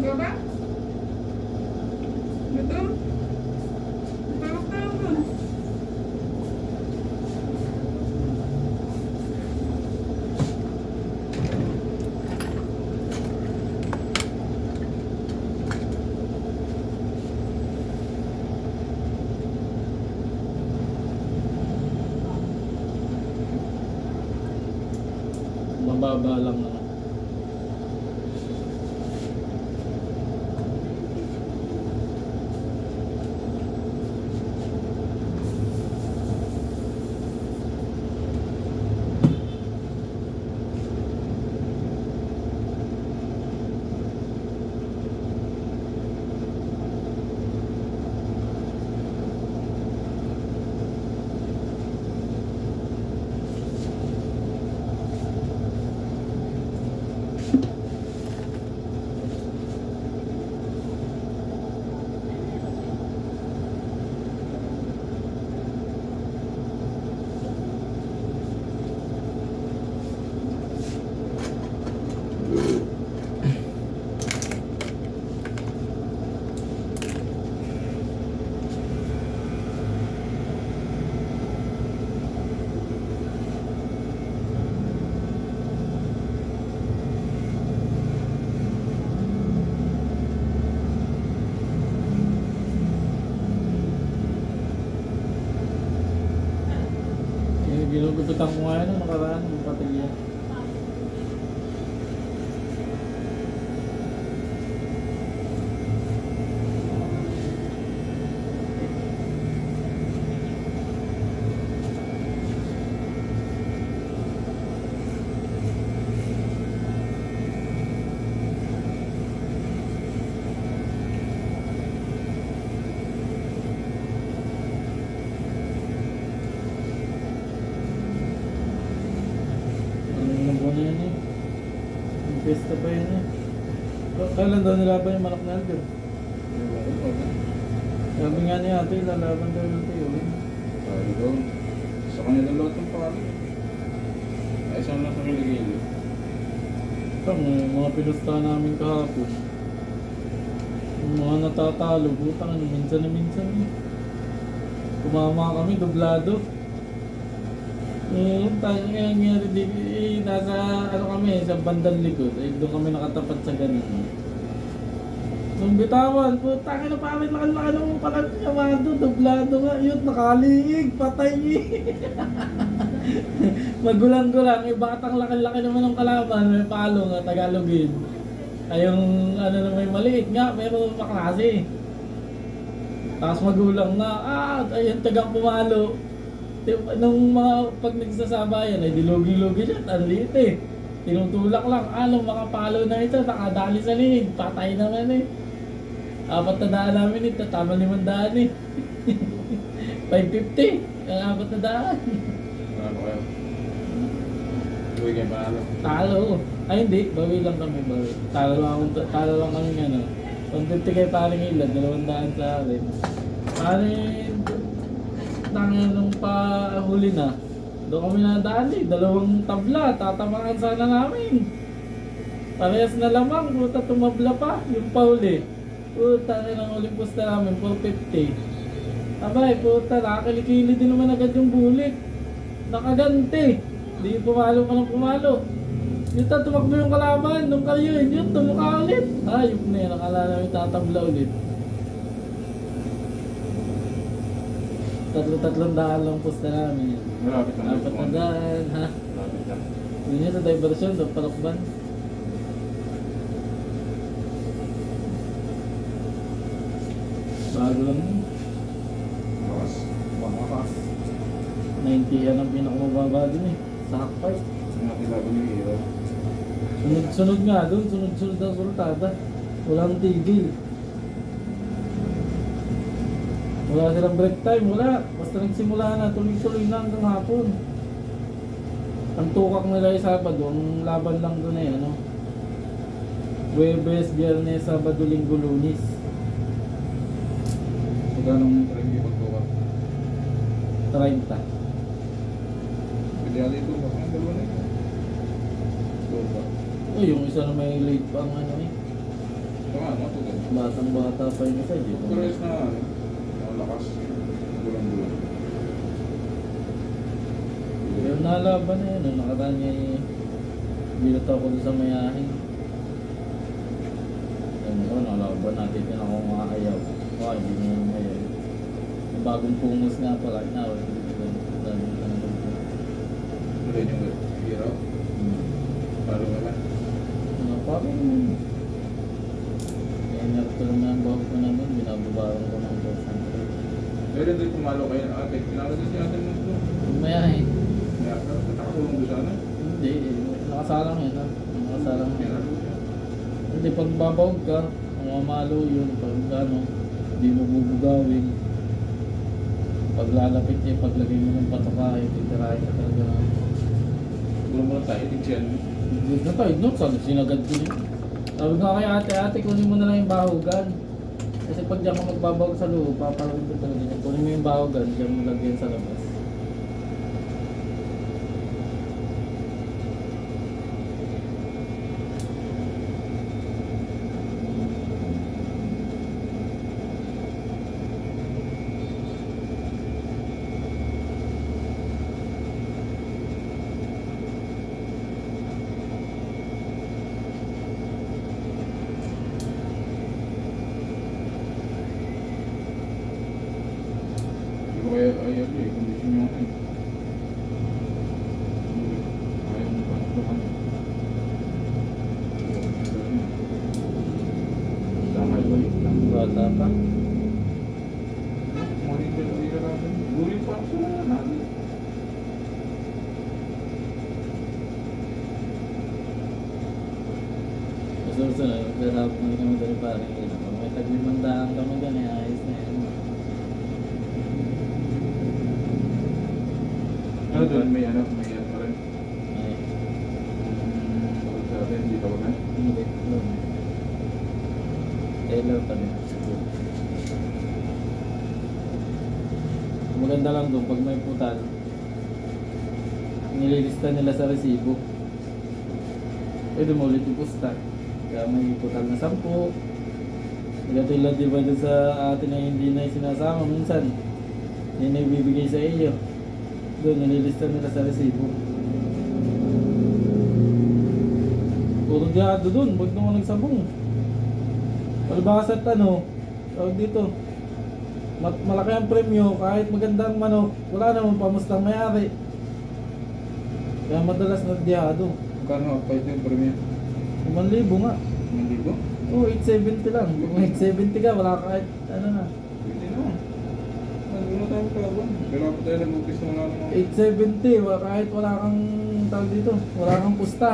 ka ba? Gutom? Tawag tayo dun. Mababa lang na. Ginugupitan ko nga yun, nakaraan, yung patilya. Ano yan eh? Yung pesta pa yun eh. Kailan daw nilaban yung manok na Aldo? Sabi nga niya ate, lalaban daw yung tayo eh. Sabi ko, sa kanila lahat ng palo. Ay, saan lang sa kiligili? Ito, mga pinusta namin kahapon. Yung mga natatalo, butang ano, minsan na minsan eh. Kumama kami, dublado. Tayo nga nangyari dito, nasa ano kami, sa bandang likod, doon kami nakatapat sa ganito. Nung bitawan, putang ina pa rin, laki-laki naman pala niya doon, dublado nga, yun, nakaliig, patay Magulang-gulang, batang laki-laki naman ng kalaban, may palo nga, Tagalogin. Ay yung ano na may maliit nga, pero maklase. Tapos magulang na, ayun, tagang pumalo. Nung mga pag nagsasabayan ay dilugi-lugi siya, ang liit eh. Tinutulak lang, makapalo na ito, nakadali sa liig, patay naman eh. 4 na daan namin ito, tama 5 daan eh. 550, ang 4 na daan. Ano kayo? Uwi kayo paano? Talo. Ay hindi, bawi lang kami, bawi. Talo lang kami nga no. 150 kay paring ilan, 2 daan sa akin. Paring tangin nung pahuli na, doon kami nadaan eh, 2 tabla, tatamaan sana namin. Parehas na lamang, puta tumabla pa, yung pahuli. Puta, ng uling pusta namin, 450. Abay, puta, nakakilikili din naman agad yung bulik. Nakaganti, di pumalo pa ng pumalo. Yung tumakbo yung kalaban, nung kayo yun, tumukha ulit. Ayop na yan, nakala namin tatabla ulit. 300 lang pusta namin. Malapit na. 4 daan, ha? Malapit na. Yun yun sa diversion, sa palakban. Bago lang yun. Bakas. Bakas. 90 yan ang pinakamababa dun eh. Sa hakpay. Nga tilaban yung hero. Sunod nga dun, sunod ang sultada. Walang tigil. Wala silang break time, wala. Basta nagsimula na, tuloy-tuloy na hanggang hapon. Ang tukak nila yung Sabado, ang laban lang doon eh, ano? Huwebes, Biyernes, Sabado, Linggo, Lunes. Magkano mo talagang ipagtukat? 30. Pwede ali ito. Ang dalawa na ito. Tukat. Oh, yung isa na may late pa ang ano eh. Baka matugal. Batang bata pa yung isa, di ba? Pares na ano, malakas. Bulan-bulan. Yung nalaban na yun, nung nakaraan niya bilot ako doon sa mayahin. Ayun ko, nalaban natin din ako makakayaw. Baka hindi mo naman mayaw. Yung bagong pumos nga pala, inawa, hindi ko dami ka na doon. Ulit yung hero. Paro ka ba? Ano, parang kaya narito naman ang bahog ko naman, binababaran ko ng 200. Meron din pumalo kayo ng ate. Pinalo din si ate mo ito. Yung mayahin, Kaya nakakulong doon sana. hindi, nakasalang yun ha. Nakasalang yun. Pinalo siya. Hindi, pag babawag ka, mamalo yun, pag ano, hindi mo bubugawin. Pag lalapit niya, paglagay mo ng patukain, titirahin ka talaga na. Kulong mo na tayo, tigsiyan mo. Hindi na tayo, no? Sinagad ko yun. Sabi ko kay ate, kunin mo na lang yung bahugan. Kasi pag diyan ka magbabawag sa loob, papalawin ko talaga niya. Kunin mo yung bahugan, diyan mo lagyan sa labas. Hindi ko kaya ayaw eh, kondisyon nyo ako eh. Ayaw mo pa ito ka. Damay balik lang. Bata pa. Muling ka hindi ka natin. Muling pa ako na natin. Susunod, naglalap mo kami dali parang yun. Pag may taglimandaan kami gani, ayos na yun. Ano doon? May ano pa rin. Ay, Tawag sa atin, hindi tawag na. hindi. Doon. Taylor pa rin. Maganda lang doon, pag may putal, nililista nila sa resibo. Pwede mo ulit ipusta. Kaya may putal na 10. Katulad diba dun sa atin na hindi na sinasama minsan. Hindi na ibibigay sa iyo. Doon, nililista nila sa resibo. Puro diado doon, huwag naman nagsabong. Palibasa at ano, tawag dito. Malaki ang premyo, kahit magandang manok, wala naman pamustang may-ari. Kaya madalas nagdiado. Kano pa ito yung premium? 5,000 nga. Hindi ko? Oo, 870 lang. Kung 870 ka, wala ka kahit ano na. Hindi naman. Ano na tayo kalaban? Pero ako tayo nag-upis na wala naman. 870, kahit wala kang tawag dito, wala kang pusta.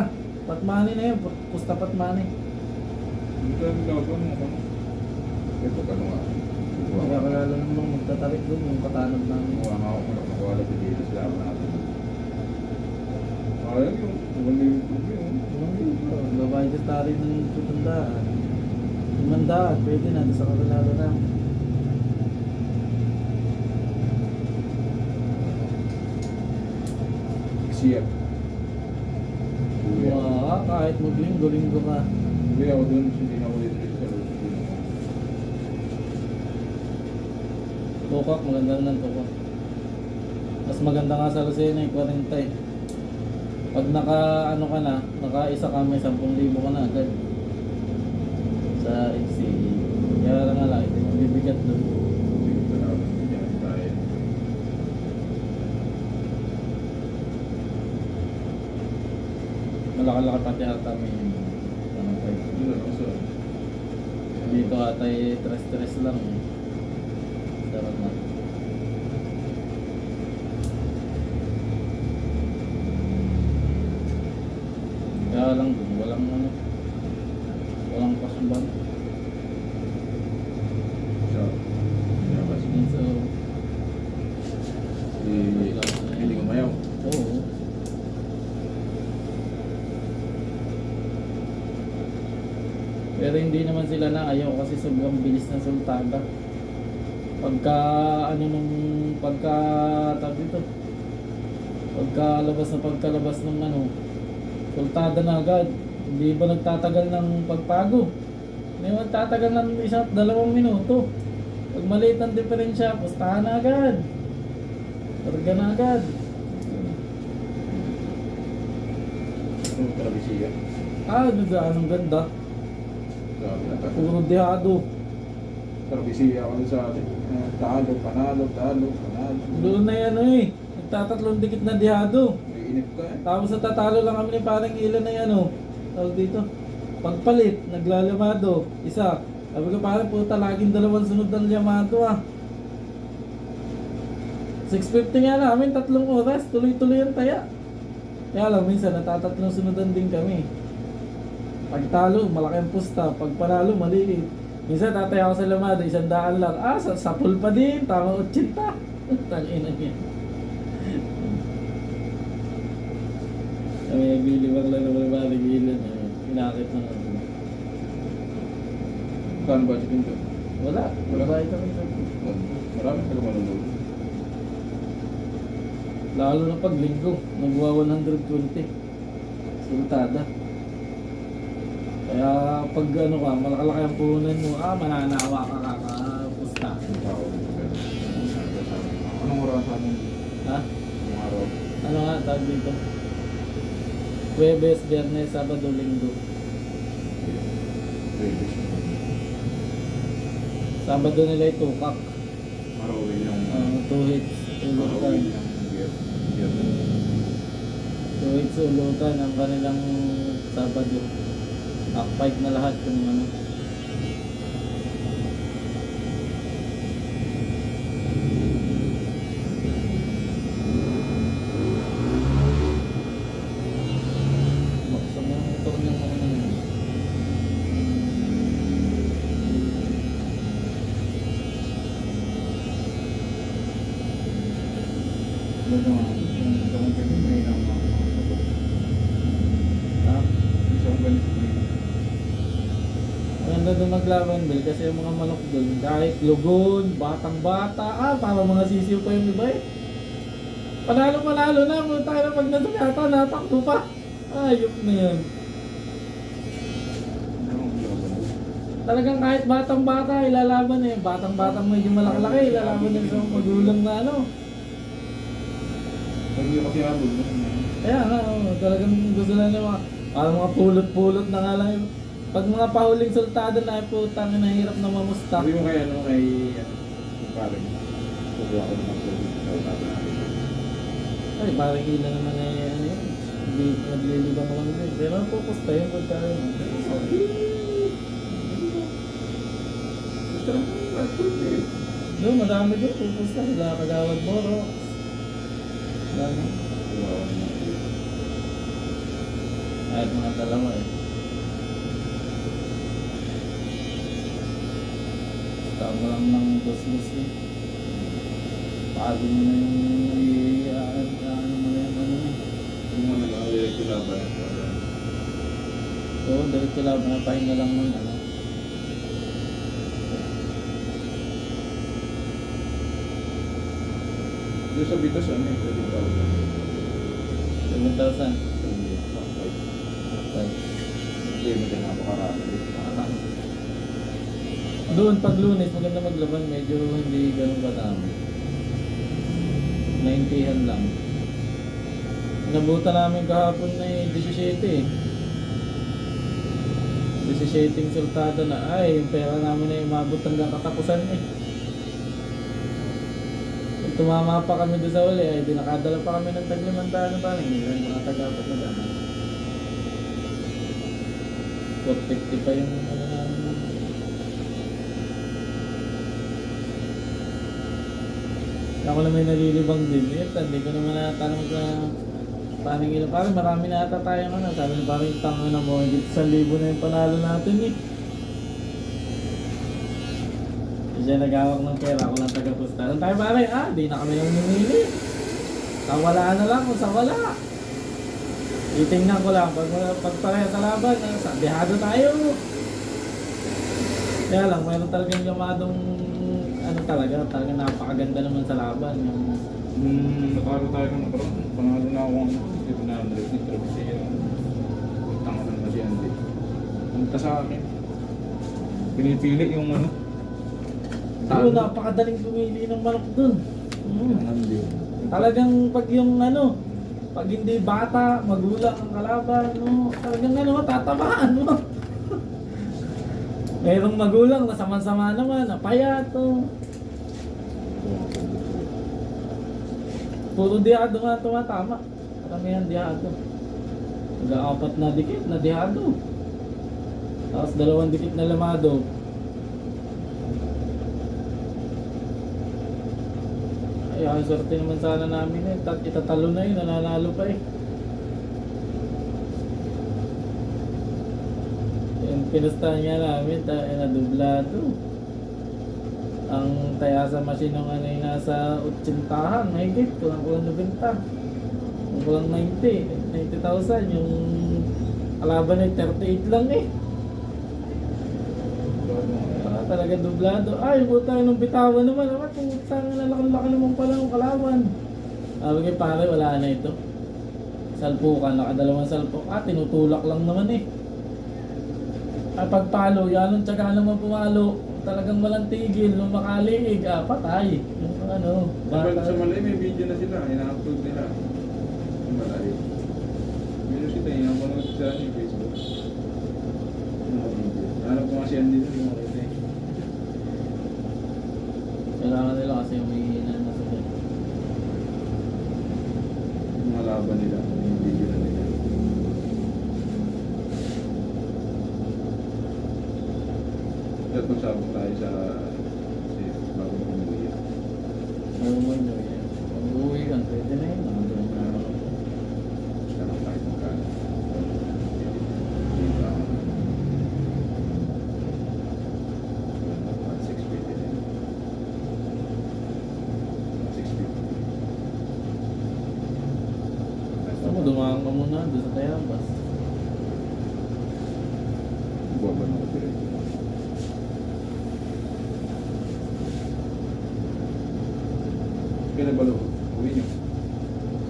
Patmani na yun, pusta patmani. Hindi tayo naglaban mo kano. Ito kano nga. Kaya kalala namang magtatarik doon yung katanod namin. Mukha nga ako kung nakawala sa dito sila ako natin. Ayaw yung walang yung Babayad ka tari ng 700. 500, pwede na, sa kalala na. siya. Wow, kahit maglinggo-linggo ka. Hindi ako dun, hindi na ako dito sa loob. Tukak, maganda ng tukak. Mas maganda nga sa Lucena yung 40 eh. Pag naka ano ka na, naka-isa ka may 10,000 ka na agad. Sa HCE. Kaya nga lang, ito yung bibigat doon. Sige, salamat. Yan, tayo. Malaki-laki pati ata may ano pa eh. Yun lang, so. Dito ata eh, tres-tres lang eh. Sarap na. Kaya lang dun, walang ano, walang pasumban. So, labas. So, Hindi ko mayaw. oo. Pero hindi naman sila na ayaw kasi sobrang bilis ng sultada. Pagka ano nung pagka tawag dito. Pagkalabas ng ano, sultada na agad. Hindi ba nagtatagal ng pagpago? Hindi mo tatagal ng 1-2 minuto. Pag maliit ang diferensya, pustahan na agad. Karga na agad. Yung Travisia. Anong ganda. Grabe na tayo. Puro dehado. Travisia ako sa atin. Talo, panalo, talo, panalo. Doon na yan eh. Nagtatatlong dikit na dehado. May inip ka eh. Tapos natatalo lang kami ni parang ilan na yan oh. Tawag dito. Pagpalit, naglalamado. Isa. Sabi ko parang puta, laging 2 sunod ng Yamato ah. 6:50 nga namin, 3 oras. Tuloy-tuloy ang taya. Kaya lang, minsan natatatlong sunodan din kami. Pag talo, malaki ang pusta. Pag panalo, maliit. Minsan tataya ako sa Lamada, 100 lang. Sa pool pa din, tama 80. Tangina niya. Kami naglilibang lang naman ba, nagilan. Pinakit na naman. Kano budget yun doon? Wala. Wala. Babayad kami sa Marami ka manunod. lalo na pag linggo, nagwa 120. Sultada. Kaya pag ano ka, malakalaki ang puhunan mo, mananawa ka kakapusta. Anong oras sa amin? Ha? Anong araw? Ano nga, tawag dito? Huwebes, Biyernes, Sabado, Linggo. Sabado nila itukak. Marawin yung... 2 hits, ulutan. Marawin yung beer. 2 hits, ulutan ang kanilang Sabado. Backpipe na lahat kung ano. Buksan mo yung motor ng mga naman. Baga nga, yung company may ilang mga kapatid. Ha? Isang ganito may Maganda doon maglaban, Bel, kasi yung mga manok doon, kahit lugon, batang-bata, para mga sisiw pa yung iba eh. Panalo-panalo na, kung tayo na pag nasukata, natakbo pa. Ayok na yan. Talagang kahit batang-bata, ilalaban eh. Batang-batang medyo malaki-laki, ilalaban din sa magulang na ano. Hindi ko kasi habol. Kaya nga, talagang gusto na nila parang mga pulot-pulot na nga lang. Pag mga pahuling sultado na putang na hirap na mamusta. Sabi mo kay ano, kay... Yung parang... Kukuha ko naman sa sultado natin. Ay, parang ilan naman eh, ano yun. Hindi naglilibang lang din. Pero pupusta yun pagka yun. Gusto lang ko. Doon, madami doon. Pupusta sila, Kagawad Boro. Dami. Kahit mga dalawa eh. Tama lang ng dos-dos eh. Pago mo na yung ano mo na yung ano eh. Yung mga nag-direct yung laban. Oo, dahil sila pahinga lang ng ano. Doon sa Bitas, ano eh, 7,000. 30,000. Okay. Hindi mo din napakarami. Doon pag Lunes maganda maglaban, medyo hindi ganun katami. 90-han lang. Nabuta namin kahapon na 17 eh. 17 sultado na. Ay, yung pera namin ay umabot hanggang katapusan eh. Pag tumama pa kami doon sa uli, ay di nakadala pa kami ng taglimandaan na parang hindi lang mga tagapat na gano'n. 450 pa yung ano namin. Ako na may nalilibang din. Hindi ko naman natanong sa paning ilan. Parang marami na ata tayo ano. Sabi na parang tanga na mo. Hindi 1,000 na yung panalo natin eh. Siya nagawak ng pera. Ako lang taga-pusta. Saan tayo pare? Di na kami nang namimili. Kawalaan na lang kung sa wala. Itingnan ko lang. Pag pareha sa laban, dehado tayo. Kaya lang, mayroon talagang yamadong talaga napakaganda naman sa laban yung Natalo tayo ng nakaraan. Panalo na ako ang 700 ni Travisia. Tanga lang na si Andy. Punta sa akin. Pinipili yung ano. Pero napakadaling pumili ng manok dun. Ang din. Talagang pag yung ano, pag hindi bata, magulang ang kalaban, no, talagang ano, tatamaan mo. Mayroong magulang na sama-sama naman, napayat, no. Puro dihado nga tumatama. Karamihan dihado. Mag-apat na dikit na dihado. Tapos 2 dikit na lamado. Ay, ang swerte naman sana namin eh. Itatalo na yun, nananalo pa eh. Yung pinustahan nga namin, na dublado. Ang tayasa machine ng ano yung nasa 80, mahigit, kulang 90. Kulang 90,000. Yung kalaban ay 38 lang eh. Talaga dublado. Ay, butang nung bitawan naman. Ay, putang na laki naman pala ng kalaban. Sabi kay pare, wala na ito. Salpukan, nakadalawang salpok. Tinutulak lang naman eh. Ay, pagpalo, yan ang tsaga naman pumalo. Talagang walang tigil. Nung makaliig, patay. Yung ano, Sa Malay may video na sila, ina-upload nila. Sa Malay. Meron sila, ina-upload sila sa Facebook. Hanap ko nga siya dito, yung mga ito eh. kailangan nila kasi umihina na sila. Yung mga laban nila, yung video na nila. At magsabog tayo sa bagong pumuwi. Ano mo nyo yan? Mag-uwi yan, pwede na yun. Basta lang tayo magkano. Gusto mo, dumaan ka muna doon sa Tayabas. Buwan ba ng diretso? Kailan ba lo? Uwi niyo?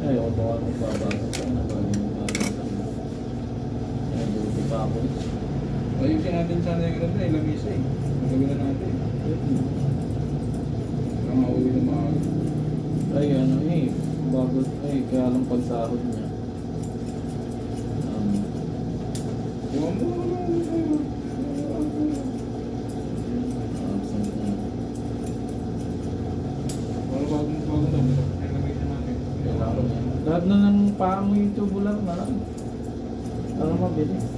Ay, ako baka magbabasa ka na bago magbabasa. Ay, duty pa ako. Ayusin natin sana yung ganito eh, lamisa eh. Magawin na natin. Kaya mauwi na maaga. Ay, ano eh. Bago, kaya lang pagsahod niya. Buwan mo na lang. Absent na. Para bagong dami. Ay, lamisa natin. Kailangan niya. Lahat na ng paa mo yung tubular na lang. Para mabilis.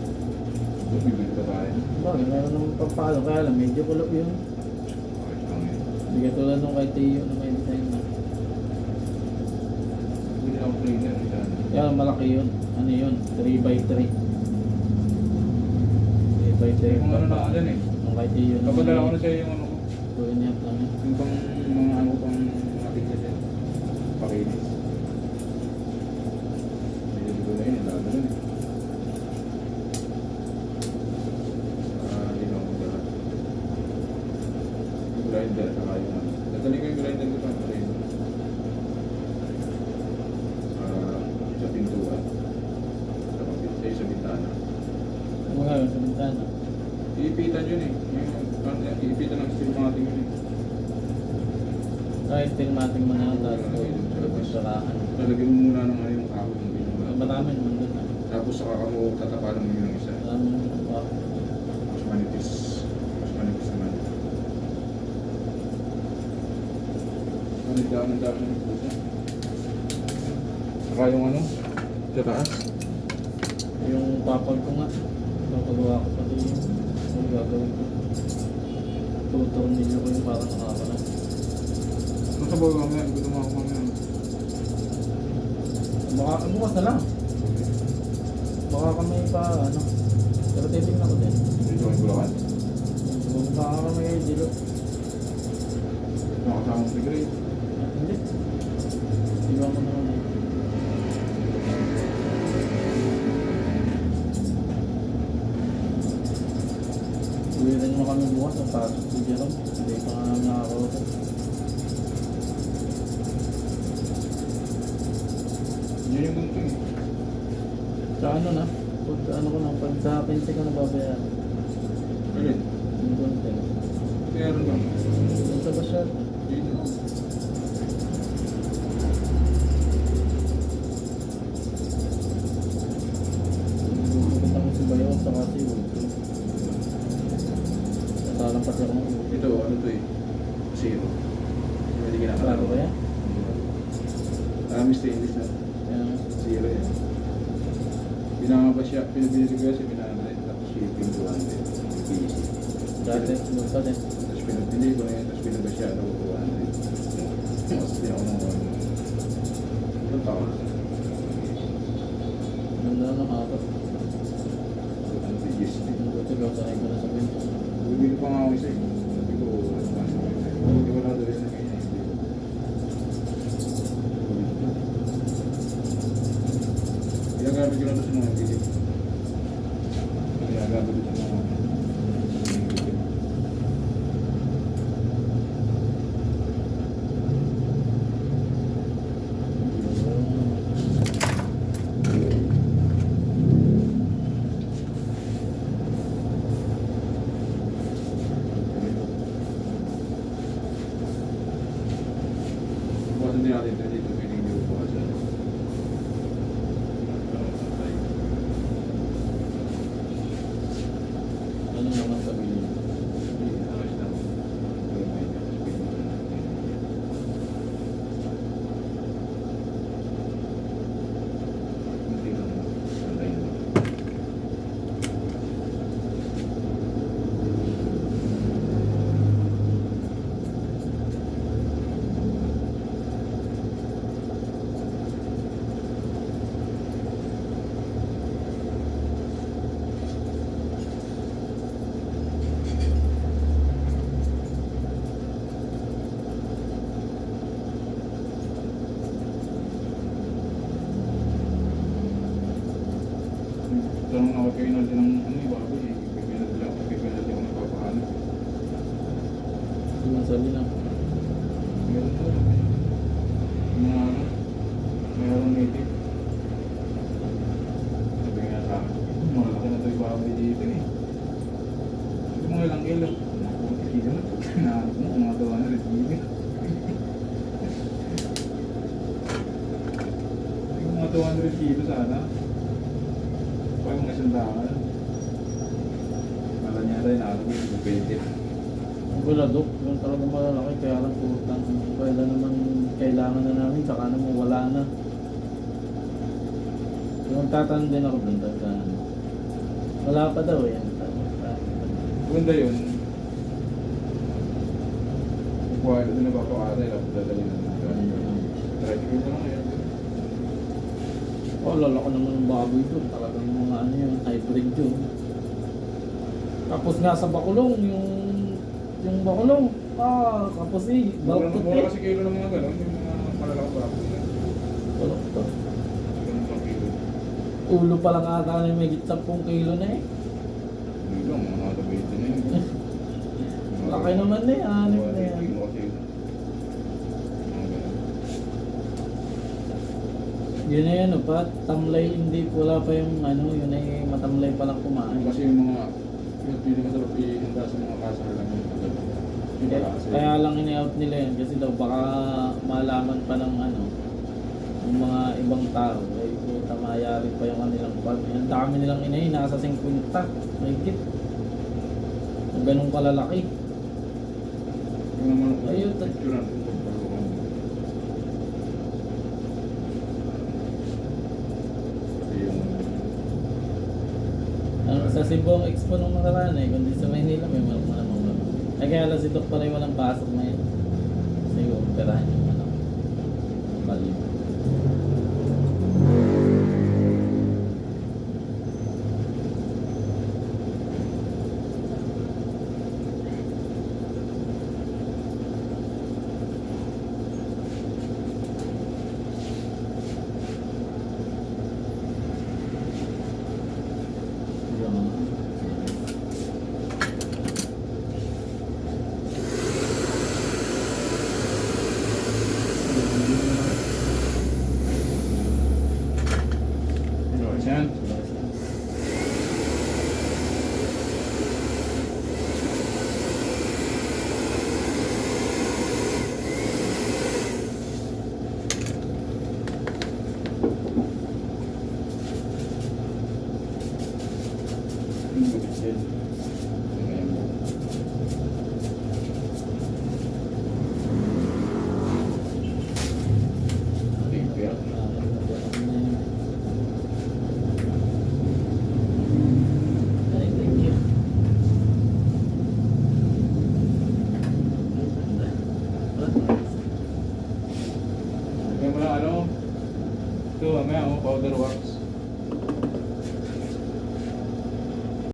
Bibili pa tayo. Bakit? Meron naman papalo. Kaya lang, medyo kulop yun. Ayos lang eh. Hindi ka tulad nung kay Teo na may design na. Bili ako cleaner. Kaya malaki yun. Ano yun? 3x3. 3x3. Kung ano na alin eh. Nung kay Teo na Papadala ko na sa'yo yung ano ko. 2.5 lang yun. Yung pang mga ano pang ating dyan. Pakinis. Medyo dito na yun. Lalo na eh. Hindi na ako magdala. Yung grinder saka yung ano. Dadali ko yung grinder ko sa rin. Sa pintuan. Sa bintana. Ano nga yun sa bintana? Iipitan yun eh. Iipitan ng steel mating yun eh. Kaya still mating mo na tapos pagpagparahan. Lalagyan mo muna ng ano yung kahoy ng pintuan. Marami naman doon. Tapos saka ka mo tatapalan mo yun ng isa. Marami naman pa. Mas manipis. Mas manipis naman. Ang dami ng pusa. Saka yung ano, sa taas. Yung papag ko nga. Papagawa ko pati yung gagawin ko. Tutornilyo ko yung parang nakakalas. Nasa bago mamaya, gusto mo ako mamaya. Baka bukas na lang. Baka kami pa ano. Pero titignan ko din. Dito ang Bulacan. Baka kami dilo. Nakasama mo si Gray. Hindi. Iwan ko naman. Uwi rin mo kami bukas sa pasok si Jerome. Hindi pa nga namin nakakaroon. Yun yung gunting eh. Sa ano na? Pag ano ko na, pag sa pensi ko na babayaran. Alin? Yung content. Meron ba? Yung sa basya. Dito. Pupunta ko si Bayaw sa kasi yun. Natalang pati ako ng ulo. Ito, ano to eh? Zero. Hindi Bago kinakalawa. ba yan? Stainless na. Yan. Zero yan. Pinangaba siya, pinabili ko kasi pinangaba tapos shipping 200. PVC. Dati, doon pa din. Tapos pinabili ko na yun, tapos pinaba siya ako 200. Tapos din ako ng ilang taon. Ganda na nakakot. Ano PVC din. Buti ko sanay ko na sa pinto. Bumili pa nga ako isa eh. Sabi ko, hindi ko na dawin na ganyan. Ginagamit ko na ito sa mga bilip. Ginagamit ko sa mga bukasan din natin ito dito. Piling dito bukasan. Ano naman sabihin? Tanong ako kayo na din ng ano yung baboy eh. Kaya na din ako nagpapahanap. Yung sabi na. Meron to. Mga ano, mayroong native. Sabi nga sa akin, malaki na ito yung baboy dito eh. Sabi mga ilang kilo. Nakuha kilo na. Nahanap mo, kumatawa na rin kilo. Sabi ko mga 200 kilo sana. Parang mga sandaan. Mala niya rin, nakakabit yung pwede. Ang buladok, yung talagang malalaki, kaya lang putang. Kaya naman kailangan na namin, saka naman wala na. Yung tatanong din ako dun, tatanong. Wala pa daw yan. Maganda yun. Kukuha ito na papakata, tapos dadali na natin. Try ko ito lang yan. Oh, lalaki naman ng baboy doon. Talagang mga ano yun, hybrid yun. Tapos nga sa Bakulong, yung Bakulong, kapos eh, balot Mura kasi kilo ng mga gano'n, yung mga malalaking baboy na. balot to. Ganun pang kilo. Ulo pa lang ata na may 10 kilo na eh. Hindi lang, mga nakatabayit na yun. Laki naman eh, anip na yan. Kilo kasi yun. Mga gano'n. Yun na yan, pa, tamlay, hindi, wala pa yung ano, yun ay matamlay pa lang kumain. Kasi yung mga, yung pili masarap ihanda sa mga kasar lang yun. Yung kasi. Kaya lang ini-out nila yan kasi daw baka malaman pa ng ano, ng mga ibang tao. Ay puta, mayari pa yung kanilang pag. Ang dami nilang inay, nasa 50, mahigit. Ang ganun kalalaki. Yung naman, Ayun, picture natin. Sa Cebu ang expo nung nakaraan eh, kundi sa Maynila may mga ay kaya lang si Doc pala yung walang pasok ngayon. Kasi yung operahan yung ano, balik. yung gabit yan. Ayan mo. Paper. Ay, thank you. Lagyan mo lang ano. Ito, mamaya, powder wax.